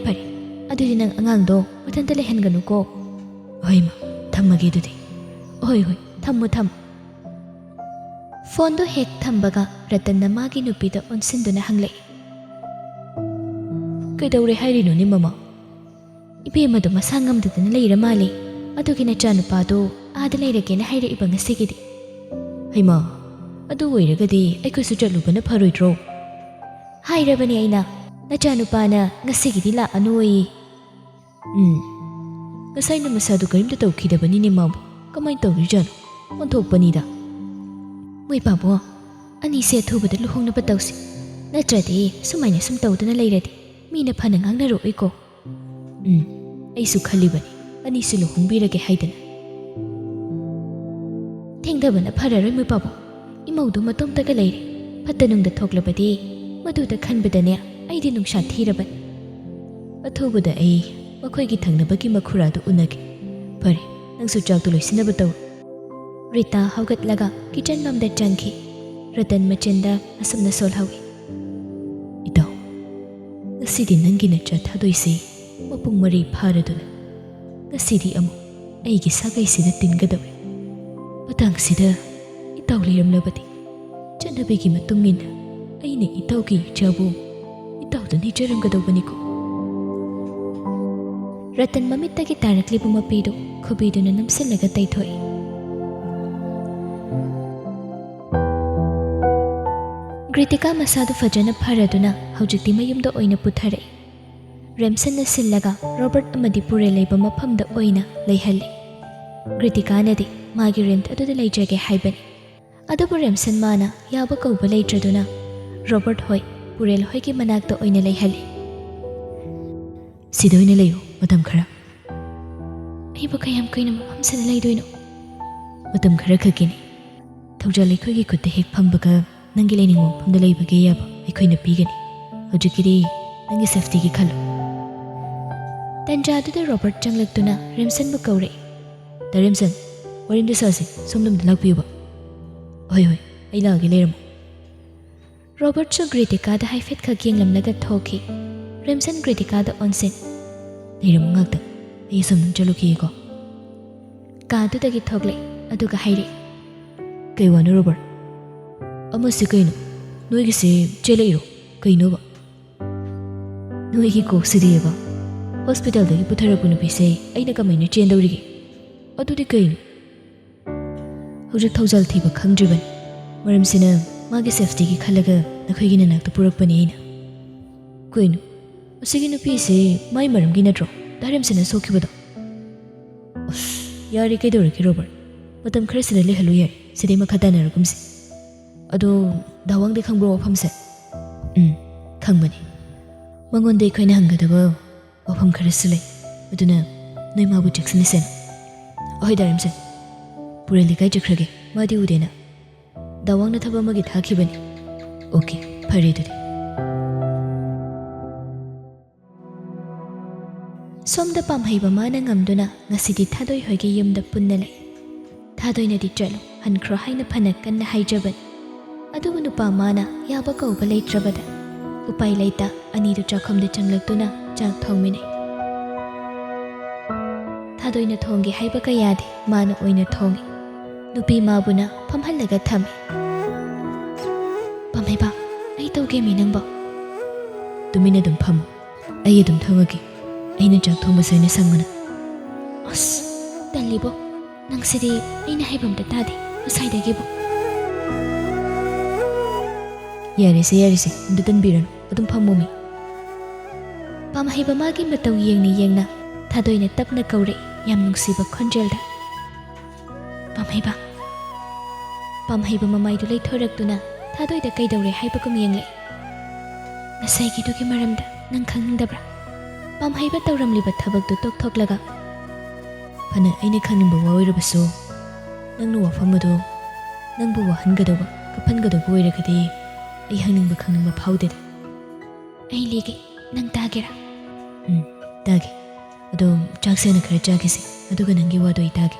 ꯑꯗꯨꯗꯤ ꯅꯪ ꯑꯉꯥꯡꯗꯣ ꯃꯊꯟꯇ ꯂꯩꯍꯟꯒꯅꯨꯀꯣ. ꯍꯣꯏ ꯏꯃꯥ, ꯊꯝꯃꯒꯦ ꯑꯗꯨꯗꯤ. ꯍꯣꯏ, ꯊꯝꯃꯣ. ꯐꯣꯟꯗꯣ ꯍꯦꯛ ꯊꯝꯕꯒ ꯔꯇꯟꯅ ꯃꯥꯒꯤ ꯅꯨꯄꯤꯗ ꯑꯣꯟꯁꯤꯟꯗꯨꯅ ꯍꯪꯂꯛꯏ.
ꯀꯩꯗꯧꯔꯦ ꯍꯥꯏꯔꯤꯅꯣꯅꯦ ꯃꯃꯥ?
ꯏꯕꯦꯝꯃꯗꯣ ꯃꯁꯥ ꯉꯝꯗꯗꯅ ꯂꯩꯔ ꯃꯥꯜꯂꯦ. ꯑꯗꯨꯒꯤ ꯅꯆꯥꯅꯨꯄꯥꯗꯣ ꯑꯥꯗ ꯂꯩꯔꯒꯦꯅ ꯍꯥꯏꯔꯛꯏꯕ ꯉꯁꯤꯒꯤꯗꯤ.
ꯍꯩꯃꯥ, ꯑꯗꯨ ꯑꯣꯏꯔꯒꯗꯤ ꯑꯩꯈꯣꯏꯁꯨ ꯆꯠꯂꯨꯕꯅ ꯐꯔꯣꯏꯗ꯭ꯔꯣ?
ꯍꯥꯏꯔꯕꯅꯤ ꯑꯩꯅ, ꯅꯆꯥꯅꯨꯄꯥꯅ ꯉꯁꯤꯒꯤꯗꯤ ꯂꯥꯛꯑꯅꯣꯌꯦ.
ꯉꯁꯥꯏꯅ ꯃꯁꯥꯗꯨ ꯀꯔꯤꯝꯇ ꯇꯧꯈꯤꯗꯕꯅꯤꯅꯦ ꯃꯥꯕꯨ. ꯀꯃꯥꯏꯅ ꯇꯧꯔꯤꯖꯥꯠꯅꯣ? ꯑꯣꯟꯊꯣꯛꯄꯅꯤꯗ.
ꯃꯣꯏ ꯄꯥꯕꯣ, ꯑꯅꯤꯁꯦ ꯑꯊꯨꯕꯗ ꯂꯨꯍꯣꯡꯅꯕ ꯇꯧꯁꯤ. ꯅꯠꯇ꯭ꯔꯗꯤ ꯁꯨꯃꯥꯏꯅ ꯁꯨꯝ ꯇꯧꯗꯨꯅ ꯂꯩꯔꯗꯤ ꯃꯤꯅ ꯐꯅ ꯉꯥꯡꯅꯔꯛꯑꯣꯏꯀꯣ.
ꯑꯩꯁꯨ ꯈꯜꯂꯤꯕꯅꯤ, ꯑꯅꯤꯁꯨ ꯂꯨꯍꯣꯡꯕꯤꯔꯒꯦ ꯍꯥꯏꯗꯅ.
ꯊꯦꯡꯊꯕꯅ ꯐꯔꯔꯣꯏ ꯃꯣꯏ ꯄꯥꯕꯣ. ꯏꯃꯧꯗꯣ ꯃꯇꯣꯝꯇꯒ ꯂꯩꯔꯦ. ꯐꯠꯇ ꯅꯨꯡꯗ ꯊꯣꯛꯂꯕꯗꯤ ꯃꯗꯨꯗ ꯈꯟꯕꯗꯅꯦ ꯑꯩꯗꯤ ꯅꯨꯡꯁꯥ ꯊꯤꯔꯕꯅꯤ.
ꯑꯊꯨꯕꯗ ꯑꯩ ꯃꯈꯣꯏꯒꯤ ꯊꯪꯅꯕꯒꯤ ꯃꯈꯨꯔꯥꯗꯨ ꯎꯅꯒꯦ. ꯐꯔꯦ, ꯅꯪꯁꯨ ꯆꯥꯛꯇꯨ ꯂꯣꯏꯁꯤꯟꯅꯕ ꯇꯧ.
ꯔꯤꯇꯥ ꯍꯧꯒꯠꯂꯒ ꯀꯤꯆꯟ ꯂꯣꯝꯗ ꯆꯪꯈꯤ. ꯔꯇꯟ ꯃꯆꯤꯟꯗ ꯑꯁꯨꯝꯅ ꯁꯣꯜꯍꯧꯏ.
ꯏꯇꯥꯎ, ꯉꯁꯤꯗꯤ ꯅꯪꯒꯤ ꯅꯆꯥ ꯊꯥꯗꯣꯏꯁꯦ ꯃꯄꯨꯡ 3 ꯐꯥꯔꯗꯨꯅ ꯉꯁꯤꯗꯤ ꯑꯃꯨꯛ ꯑꯩꯒꯤ ꯁꯥꯒꯩꯁꯤꯗ ꯇꯤꯟꯒꯗꯧꯔꯦ. ꯃꯇꯥꯡꯁꯤꯗ ꯏꯇꯥꯎ ꯂꯩꯔꯝꯂꯕꯗꯤ ꯆꯠꯅꯕꯤꯒꯤ ꯃꯇꯨꯡ ꯏꯟꯅ ꯑꯩꯅ ꯏꯇꯥꯎꯒꯤ ꯏꯆꯥꯕꯨ ꯏꯇꯥꯎꯗ ꯅꯤꯖꯔꯝꯒꯗꯧꯕꯅꯤꯀꯣ.
ꯔꯇꯟ ꯃꯃꯤꯠꯇꯒꯤ ꯇꯥꯔꯛꯂꯤꯕ ꯃꯄꯤꯗꯨ ꯈꯨꯕꯤꯗꯨꯅ ꯅꯝꯁꯤꯜꯂꯒ ꯇꯩꯊꯣꯛꯏ. ꯒ꯭ꯔꯤꯇꯤꯀꯥ ꯃꯁꯥꯗꯨ ꯐꯖꯅ ꯐꯔꯗꯨꯅ ꯍꯧꯖꯤꯛꯇꯤ ꯃꯌꯨꯝꯗ ꯑꯣꯏꯅ ꯄꯨꯊꯔꯛꯏ. ꯔꯦꯝꯁꯟꯅ ꯁꯤꯜꯂꯒ ꯔꯣꯕꯔꯠ ꯑꯃꯗꯤ ꯄꯨꯔꯦꯜ ꯂꯩꯕ ꯃꯐꯝꯗ ꯑꯣꯏꯅ ꯂꯩꯍꯜꯂꯤ. ꯒ꯭ꯔꯤꯇꯤꯀꯥꯅꯗꯤ ꯃꯥꯒꯤ ꯔꯦꯟꯠ ꯑꯗꯨꯗ ꯂꯩꯖꯒꯦ ꯍꯥꯏꯕꯅꯤ. ꯑꯗꯨꯕꯨ ꯔꯦꯝꯁꯟ ꯃꯥꯅ ꯌꯥꯕ ꯀꯧꯕ ꯂꯩꯇ꯭ꯔꯗꯨꯅ ꯔꯣꯕꯔꯠ ꯍꯣꯏ, ꯄꯨꯔꯦꯜ ꯍꯣꯏꯒꯤ ꯃꯅꯥꯛꯇ ꯑꯣꯏꯅ ꯂꯩꯍꯜꯂꯤ.
ꯁꯤꯗ ꯑꯣꯏꯅ ꯂꯩꯌꯨ ꯃꯇꯝ ꯈꯔ.
ꯑꯩꯕꯨ ꯀꯌꯥꯝ ꯀꯨꯏꯅ ꯃꯐꯝꯁꯤꯗ ꯂꯩꯗꯣꯏꯅꯣ?
ꯃꯇꯝ ꯈꯔ ꯈꯛꯀꯤꯅꯤ. ꯊꯧꯖꯥꯜ ꯑꯩꯈꯣꯏꯒꯤ ꯈꯨꯠꯇ ꯍꯦꯛ ꯐꯝꯕꯒ ꯅꯪꯒꯤ ꯂꯩꯅꯤꯡꯕ ꯃꯐꯝꯗ ꯂꯩꯕꯒꯤ ꯑꯌꯥꯕ ꯑꯩꯈꯣꯏꯅ ꯄꯤꯒꯅꯤ. ꯍꯧꯖꯤꯛꯀꯤꯗꯤ ꯅꯪꯒꯤ ꯁꯦꯐꯇꯤꯒꯤ ꯈꯜꯂꯨ.
ꯇꯟꯖꯥꯗꯨꯗ ꯔꯣꯕꯔꯠ ꯆꯪꯂꯛꯇꯨꯅ ꯔꯦꯝꯁꯟꯕꯨ ꯀꯧꯔꯛꯏ.
ꯗꯥ ꯔꯦꯝꯁꯟ, ꯋꯥꯔꯤꯝꯇ ꯁꯥꯁꯤ. ꯁꯣꯝꯂꯣꯝꯗ ꯂꯥꯛꯄꯤꯌꯨꯕ. ꯍꯣꯏ, ꯑꯩ ꯂꯥꯛꯑꯒꯦ, ꯂꯩꯔꯝꯃꯨ.
ꯔꯣꯕꯔꯠꯁꯨ ꯒ꯭ꯔꯤꯇꯤꯀꯥꯗ ꯍꯥꯏꯐꯦꯠꯈꯛ ꯌꯦꯡꯂꯝꯂꯒ ꯊꯣꯛꯈꯤ. ꯔꯦꯝꯁꯟ ꯒ꯭ꯔꯤꯇꯤꯀꯥꯗ ꯑꯣꯟꯁꯤꯟ.
ꯂꯩꯔꯝꯃꯨ ꯉꯥꯛꯇꯪ, ꯑꯩ ꯑꯁꯣꯝꯗ ꯆꯠꯂꯨꯈꯤꯒꯦꯀꯣ.
ꯀꯥꯗꯨꯗꯒꯤ ꯊꯣꯛꯂꯛꯏ. ꯑꯗꯨꯒ ꯍꯥꯏꯔꯛꯏ.
ꯀꯩ ꯋꯥꯅꯣ ꯔꯣꯕꯔꯠ? ꯑꯃꯁꯤ ꯀꯩꯅꯣ? ꯅꯣꯏꯒꯤꯁꯦ ꯆꯦꯜꯂꯛꯏꯔꯣ? ꯀꯩꯅꯣꯕ? ꯅꯣꯏꯒꯤ ꯀꯣꯛꯁꯤꯗꯤꯕ, ꯍꯣꯁꯄꯤꯇꯥꯜꯗꯒꯤ ꯄꯨꯊꯔꯛꯄ ꯅꯨꯄꯤꯁꯦ ꯑꯩꯅ ꯀꯃꯥꯏꯅ ꯆꯦꯟꯗꯧꯔꯤꯒꯦ? ꯑꯗꯨꯗꯤ ꯀꯩꯅꯣ? ꯍꯧꯖꯤꯛ ꯊꯧꯖꯥꯜ ꯊꯤꯕ ꯈꯪꯗ꯭ꯔꯤꯕꯅꯤ. ꯃꯔꯝꯁꯤꯅ ꯃꯥꯒꯤ ꯁꯦꯐꯇꯤꯒꯤ ꯈꯜꯂꯒ ꯅꯈꯣꯏꯒꯤ ꯅꯅꯥꯛꯇ ꯄꯨꯔꯛꯄꯅꯤ ꯑꯩꯅ. ꯀꯩꯅꯣ? ꯑꯁꯤꯒꯤ ꯅꯨꯄꯤꯁꯦ ꯃꯥꯏ ꯃꯔꯝꯒꯤ ꯅꯠꯇ꯭ꯔꯣ ꯗꯥ ꯔꯦꯝꯁꯟꯅ ꯁꯣꯛꯈꯤꯕꯗꯣ? ꯌꯥꯔꯦ, ꯀꯩꯗꯧꯔꯒꯦ ꯔꯣꯕꯔꯠ? ꯃꯇꯝ ꯈꯔ ꯁꯤꯗ ꯂꯩꯍꯜꯂꯨ ꯌꯥꯔꯦ. ꯁꯤꯗꯩ ꯃꯈꯥ ꯇꯥꯅꯔꯒꯨꯝꯁꯤ. ꯑꯗꯣ ꯗꯥꯋꯥꯡꯗꯤ ꯈꯪꯕ꯭ꯔꯣ ꯃꯐꯝꯁꯦ? ꯈꯪꯕꯅꯤ. ꯃꯉꯣꯟꯗ ꯑꯩꯈꯣꯏꯅ ꯍꯪꯒꯗꯕ ꯋꯥꯐꯝ ꯈꯔꯁꯨ ꯂꯩ. ꯑꯗꯨꯅ ꯅꯣꯏ ꯃꯥꯕꯨ ꯆꯦꯛꯁꯤꯟꯅꯁꯦꯅ. ꯑꯍꯣꯏ ꯗꯥ ꯔꯦꯝꯁꯟ, ꯄꯨꯔꯦꯜ ꯂꯩꯀꯥꯏ ꯆꯠꯈ꯭ꯔꯒꯦ. ꯃꯥꯗꯤ ꯎꯗꯦꯅ. ꯗꯥꯋꯥꯡꯅ ꯊꯕꯛ ꯑꯃꯒꯤ ꯊꯥꯈꯤꯕꯅꯤ. ꯑꯣꯀꯦ, ꯐꯔꯦ ꯑꯗꯨꯗꯤ.
ꯁꯣꯝꯗ ꯄꯥꯝꯍꯩꯕ ꯃꯥꯅ ꯉꯝꯗꯨꯅ ꯉꯁꯤꯗꯤ ꯊꯥꯗꯣꯏ ꯍꯣꯏꯒꯤ ꯌꯨꯝꯗ ꯄꯨꯟꯅ ꯂꯩ. ꯊꯥꯗꯣꯏꯅꯗꯤ ꯆꯠꯂꯣ, ꯍꯟꯈ꯭ꯔꯣ ꯍꯥꯏꯅ ꯐꯅ ꯀꯟꯅ ꯍꯥꯏꯖꯕꯅꯤ. ꯑꯗꯨꯕꯨ ꯅꯨꯄꯥ ꯃꯥꯅ ꯌꯥꯕ ꯀꯧꯕ ꯂꯩꯇ꯭ꯔꯕꯗ ꯎꯄꯥꯏ ꯂꯩꯇ ꯑꯅꯤꯗꯨ ꯆꯥꯛꯈꯨꯝꯗ ꯆꯪꯂꯛꯇꯨꯅ ꯆꯥꯛ ꯊꯣꯡꯃꯤꯟꯅꯩ. ꯊꯥꯗꯣꯏꯅ ꯊꯣꯡꯒꯦ ꯍꯥꯏꯕ ꯀꯌꯥꯗꯤ ꯃꯥꯅ ꯑꯣꯏꯅ ꯊꯣꯡꯉꯤ. ꯅꯨꯄꯤ ꯃꯥꯕꯨꯅ ꯐꯝꯍꯜꯂꯒ ꯊꯝꯃꯤ. ꯄꯥꯝꯍꯩꯕ, ꯑꯩ ꯇꯧꯒꯦꯃꯤ ꯅꯪꯕꯣ.
ꯇꯨꯃꯤꯟꯅ ꯑꯗꯨꯝ ꯐꯝꯃꯨ. ꯑꯩ ꯑꯗꯨꯝ ꯊꯣꯡꯉꯒꯦ. ꯑꯩꯅ ꯆꯥꯛ ꯊꯣꯡꯕꯁꯦ ꯑꯩꯅ ꯁꯪꯕꯅ.
ꯑꯁ, ꯇꯜꯂꯤꯕꯣ. ꯅꯪꯁꯤꯗꯤ ꯑꯩꯅ ꯍꯥꯏꯕ ꯑꯝꯇ ꯇꯥꯗꯦ ꯉꯁꯥꯏꯗꯒꯤꯕꯨ.
ꯌꯥꯔꯦꯁꯦ, ꯑꯝꯇ ꯇꯟꯕꯤꯔꯅꯨ. ꯑꯗꯨꯝ ꯐꯝꯃꯨꯃꯤ.
ꯄꯥꯝꯍꯩꯕ ꯃꯥꯒꯤ ꯃꯇꯧ ꯌꯦꯡꯅ ꯌꯦꯡꯅ ꯊꯥꯗꯣꯏꯅ ꯇꯞꯅ ꯀꯧꯔꯛꯏ, ꯌꯥꯝ ꯅꯨꯡꯁꯤꯕ ꯈꯣꯟꯖꯦꯜꯗ. ꯄꯥꯝꯍꯩꯕ. ꯄꯥꯝꯍꯩꯕ ꯃꯃꯥꯏꯗꯨ ꯂꯩꯊꯣꯔꯛꯇꯨꯅ ꯊꯥꯗꯣꯏꯗ ꯀꯩꯗꯧꯔꯦ ꯍꯥꯏꯕꯒꯨꯝ ꯌꯦꯡꯂꯛꯏ. ꯉꯁꯥꯏꯒꯤꯗꯨꯒꯤ ꯃꯔꯝꯗ ꯅꯪ ꯈꯪꯅꯤꯡꯗꯕ꯭ꯔꯥ? ꯄꯥꯝꯍꯩꯕ ꯇꯧꯔꯝꯂꯤꯕ ꯊꯕꯛꯇꯨ ꯇꯣꯛꯊꯣꯛꯂꯒ.
ꯐꯅ ꯑꯩꯅ ꯈꯪꯅꯤꯡꯕ ꯋꯥ ꯑꯣꯏꯔꯕꯁꯨ ꯅꯪꯅ ꯋꯥꯐꯝ ꯑꯗꯣ ꯅꯪꯕꯨ ꯋꯥꯍꯟꯒꯗꯧꯕ, ꯀꯞꯍꯟꯒꯗꯧꯕ ꯑꯣꯏꯔꯒꯗꯤ ꯑꯩ ꯈꯪꯅꯤꯡꯕ ꯐꯥꯎꯗꯦꯗ.
ꯑꯩ ꯂꯤꯒꯦ, ꯅꯪ ꯇꯥꯒꯦꯔꯥ?
ꯇꯥꯒꯦ. ꯑꯗꯣ ꯆꯥꯛꯁꯦ ꯍꯥꯟꯅ ꯈꯔ ꯆꯥꯈꯤꯁꯤ, ꯑꯗꯨꯒ ꯅꯪꯒꯤ ꯋꯥꯗꯣ ꯑꯩ ꯇꯥꯒꯦ.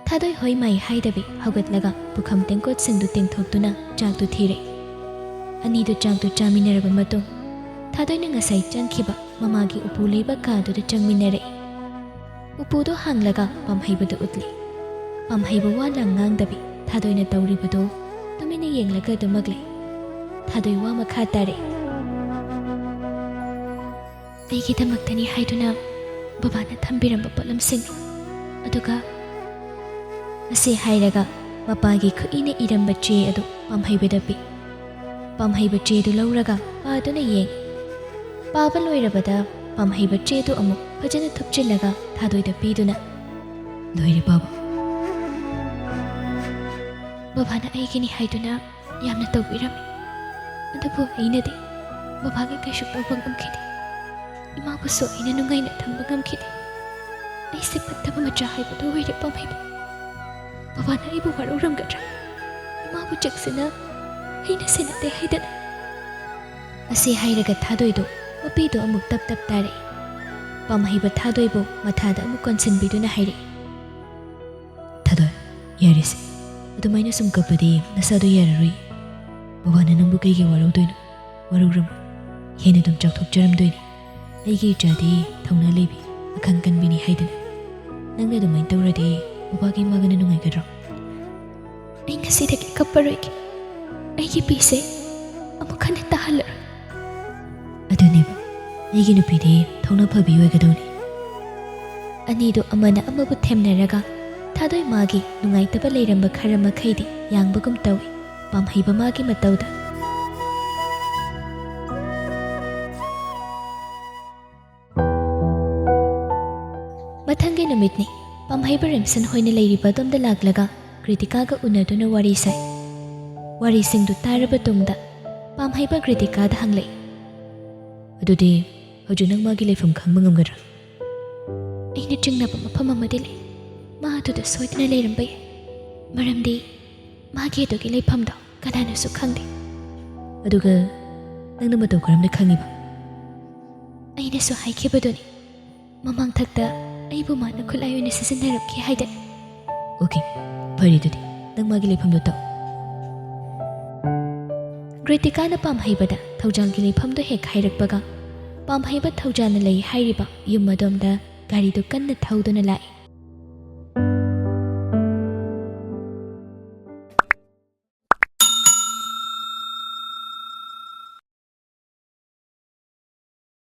ꯊꯥꯗꯣꯏ ꯍꯣꯏ ꯃꯥꯏ ꯍꯥꯏꯗꯕꯤ ꯍꯧꯒꯠꯂꯒ ꯄꯨꯈꯝ ꯇꯦꯡꯀꯣꯠꯁꯤꯡꯗꯨ ꯇꯦꯡꯊꯣꯛꯇꯨꯅ ꯆꯥꯛꯇꯨ ꯊꯤꯔꯛꯏ. ꯑꯅꯤꯗꯨ ꯆꯥꯛꯇꯨ ꯆꯥꯃꯤꯟꯅꯔꯕ ꯃꯇꯨꯡ ꯊꯥꯗꯣꯏꯅ ꯉꯁꯥꯏ ꯆꯪꯈꯤꯕ ꯃꯃꯥꯒꯤ ꯎꯄꯨ ꯂꯩꯕ ꯀꯥꯗꯨꯗ ꯆꯪꯃꯤꯟꯅꯔꯛꯏ. ꯎꯄꯨꯗꯣ ꯍꯥꯡꯂꯒ ꯄꯥꯝꯍꯩꯕꯗ ꯎꯠꯂꯤ. ꯄꯥꯝꯍꯩꯕ ꯋꯥ ꯉꯥꯡꯗꯕꯤ ꯊꯥꯗꯣꯏꯅ ꯇꯧꯔꯤꯕꯗꯨ ꯇꯨꯃꯤꯟꯅ ꯌꯦꯡꯂꯒ ꯑꯗꯨꯃꯛ ꯂꯩ꯫ ꯊꯥꯗꯣꯏ ꯋꯥ ꯃꯈꯥ ꯇꯥꯔꯦ꯫ ꯑꯩꯒꯤꯗꯃꯛꯇꯅꯤ ꯍꯥꯏꯗꯨꯅ ꯕꯕꯥꯅ ꯊꯝꯕꯤꯔꯝꯕ ꯄꯣꯠꯂꯝꯁꯤꯡꯅꯤ, ꯑꯗꯨꯒ ꯑꯁꯤ ꯍꯥꯏꯔꯒ ꯃꯄꯥꯒꯤ ꯈꯨꯠꯏꯅ ꯏꯔꯝꯕ ꯆꯦ ꯑꯗꯨ ꯄꯥꯝꯍꯩꯕꯗ ꯄꯤ꯫ ꯄꯥꯝꯍꯩꯕ ꯆꯦꯗꯨ ꯂꯧꯔꯒ ꯄꯥꯗꯨꯅ ꯌꯦꯡꯉꯤ꯫ ꯄꯥꯕ ꯂꯣꯏꯔꯕꯗ ꯄꯥꯝꯍꯩꯕ ꯆꯦꯗꯨ ꯑꯃꯨꯛ ꯐꯖꯅ ꯊꯨꯞꯆꯤꯜꯂꯒ ꯊꯥꯗꯣꯏꯗ ꯄꯤꯗꯨꯅ,
ꯂꯣꯏꯔꯦ ꯄꯥꯕ꯫
ꯕꯕꯥꯅ ꯑꯩꯒꯤꯅꯤ ꯍꯥꯏꯗꯨꯅ ꯌꯥꯝꯅ ꯇꯧꯕꯤꯔꯝꯃꯤ, ꯑꯗꯨꯕꯨ ꯑꯩꯅꯗꯤ ꯕꯕꯥꯒꯤ ꯀꯩꯁꯨ ꯇꯧꯕ ꯉꯝꯈꯤꯗꯦ꯫ ꯏꯃꯥꯕꯨꯁꯨ ꯑꯩꯅ ꯅꯨꯡꯉꯥꯏꯅ ꯊꯝꯕ ꯉꯝꯈꯤꯗꯦ꯫ ꯑꯩꯁꯦ ꯐꯠꯇꯕ ꯃꯆꯥ ꯍꯥꯏꯕꯗꯨ ꯑꯣꯏꯔꯦ ꯄꯥꯝꯍꯩꯕ꯫ ꯕꯕꯥꯅ ꯑꯩꯕꯨ ꯋꯥꯔꯧꯔꯝꯒꯗ꯭ꯔꯥ? ꯏꯃꯥꯕꯨ ꯆꯦꯛꯁꯤꯟꯅ ꯑꯩꯅ ꯁꯦꯟꯅꯗꯦ ꯍꯥꯏꯗꯅ꯫ ꯑꯁꯤ ꯍꯥꯏꯔꯒ ꯊꯥꯗꯣꯏꯗꯨ ꯃꯄꯤꯗꯨ ꯑꯃꯨꯛ ꯇꯞ ꯇꯞ ꯇꯥꯔꯛꯏ꯫ ꯄꯥꯝꯍꯩꯕ ꯊꯥꯗꯣꯏꯕꯨ ꯃꯊꯥꯗ ꯑꯃꯨꯛ ꯀꯣꯟꯁꯤꯟꯕꯤꯗꯨꯅ ꯍꯥꯏꯔꯛꯏ,
ꯊꯥꯗꯣꯏ, ꯌꯥꯔꯦꯁꯦ, ꯑꯗꯨꯃꯥꯏꯅ ꯁꯨꯝ ꯀꯞꯄꯗꯤ ꯅꯁꯥꯗꯣ ꯌꯥꯔꯔꯣꯏ꯫ ꯕꯕꯥꯅ ꯅꯪꯕꯨ ꯀꯩꯒꯤ ꯋꯥꯔꯧꯗꯣꯏꯅꯣ? ꯋꯥꯔꯧꯔꯝꯃꯣꯏ, ꯍꯦꯟꯅ ꯑꯗꯨꯝ ꯆꯥꯎꯊꯣꯛꯆꯔꯝꯗꯣꯏꯅꯤ꯫ ꯑꯩꯒꯤ ꯏꯆꯥꯗꯤ ꯊꯧꯅꯥ ꯂꯩꯕꯤ, ꯑꯈꯪ ꯀꯟꯕꯤꯅꯤ ꯍꯥꯏꯗꯅ꯫ ꯅꯪꯅ ꯑꯗꯨꯃꯥꯏꯅ ꯇꯧꯔꯗꯤ ꯕꯕꯥꯒꯤ ꯃꯥꯒꯅ ꯅꯨꯡꯉꯥꯏꯒꯗ꯭ꯔꯣ?
ꯑꯩ ꯉꯁꯤꯗꯒꯤ ꯀꯞꯄꯔꯣꯏꯒꯦ꯫ ꯑꯩꯒꯤ ꯄꯤꯁꯦ ꯑꯃꯨꯛ ꯍꯟꯅ ꯇꯥꯍꯜꯂꯔꯣꯏ꯫
ꯑꯗꯨꯅꯦꯕ, ꯑꯩꯒꯤ ꯅꯨꯄꯤꯗꯤ ꯊꯧꯅꯥ ꯐꯕꯤ ꯑꯣꯏꯒꯗꯧꯅꯤ꯫
ꯑꯅꯤꯗꯨ ꯑꯃꯅ ꯑꯃꯕꯨ ꯊꯦꯝꯅꯔꯒ ꯊꯥꯗꯣꯏ ꯃꯥꯒꯤ ꯅꯨꯡꯉꯥꯏꯇꯕ ꯂꯩꯔꯝꯕ ꯈꯔ ꯃꯈꯩꯗꯤ ꯌꯥꯡꯕꯒꯨꯝ ꯇꯧꯏ ꯄꯥꯝꯍꯩꯕ ꯃꯥꯒꯤ ꯃꯇꯧꯗ꯫ ꯃꯊꯪꯒꯤ ꯅꯨꯃꯤꯠꯅꯤ꯫ ꯄꯥꯝꯍꯩꯕ ꯔꯦꯝꯁꯟ ꯍꯣꯏꯅ ꯂꯩꯔꯤꯕ ꯑꯗꯣꯝꯗ ꯂꯥꯛꯂꯒ ꯀ꯭ꯔꯤꯇꯤꯀꯥꯒ ꯎꯅꯗꯨꯅ ꯋꯥꯔꯤ ꯁꯥꯏ꯫ ꯋꯥꯔꯤꯁꯤꯡꯗꯨ ꯇꯥꯔꯕ ꯇꯨꯡꯗ ꯄꯥꯝꯍꯩꯕ ꯀ꯭ꯔꯤꯇꯤꯀꯥꯗ ꯍꯪꯂꯛꯏ,
ꯑꯗꯨꯗꯤ ꯍꯧꯖꯤꯛ ꯅꯪ ꯃꯥꯒꯤ ꯂꯩꯐꯝ ꯈꯪꯕ ꯉꯝꯒꯗ꯭ꯔꯥ?
ꯑꯩꯅ ꯆꯤꯡꯅꯕ ꯃꯐꯝ ꯑꯃꯗꯤ ꯂꯩ꯫ ꯃꯥ ꯑꯗꯨꯗ ꯁꯣꯏꯗꯅ ꯂꯩꯔꯝꯕ ꯌꯥꯏ, ꯃꯔꯝꯗꯤ ꯃꯥꯒꯤ ꯑꯗꯨꯒꯤ ꯂꯩꯐꯝꯗꯣ ꯀꯅꯥꯅꯁꯨ ꯈꯪꯗꯦ꯫
ꯑꯗꯨꯒ ꯅꯪꯅ ꯃꯇꯧ ꯀꯔꯝꯅ ꯈꯪꯉꯤꯕ?
ꯑꯩꯅꯁꯨ ꯍꯥꯏꯈꯤꯕꯗꯨꯅꯤ, ꯃꯃꯥꯡꯊꯛꯇ ꯑꯩꯕꯨ ꯃꯥꯅ ꯈꯨꯠꯂꯥꯏ ꯑꯣꯏꯅ ꯁꯤꯖꯤꯟꯅꯔꯛꯈꯤ ꯍꯥꯏꯗꯅ꯫
ꯑꯣꯀꯦ, ꯐꯔꯦ ꯑꯗꯨꯗꯤ ꯅꯪ ꯃꯥꯒꯤ ꯂꯩꯐꯝꯗꯣ ꯇꯥꯛꯎ꯫
ꯀ꯭ꯔꯤꯇꯤꯀꯥꯅ ꯄꯥꯝꯍꯩꯕꯗ ꯊꯧꯖꯥꯜꯒꯤ ꯂꯩꯐꯝꯗꯨ ꯍꯦꯛ ꯍꯥꯏꯔꯛꯄꯒ ꯄꯥꯝꯍꯩꯕ ꯊꯧꯖꯥꯜꯅ ꯂꯩ ꯍꯥꯏꯔꯤꯕ ꯌꯨꯝ ꯑꯗꯣꯝꯗ ꯒꯥꯔꯤꯗꯨ ꯀꯟꯅ ꯊꯧꯗꯨꯅ ꯂꯥꯛꯏ꯫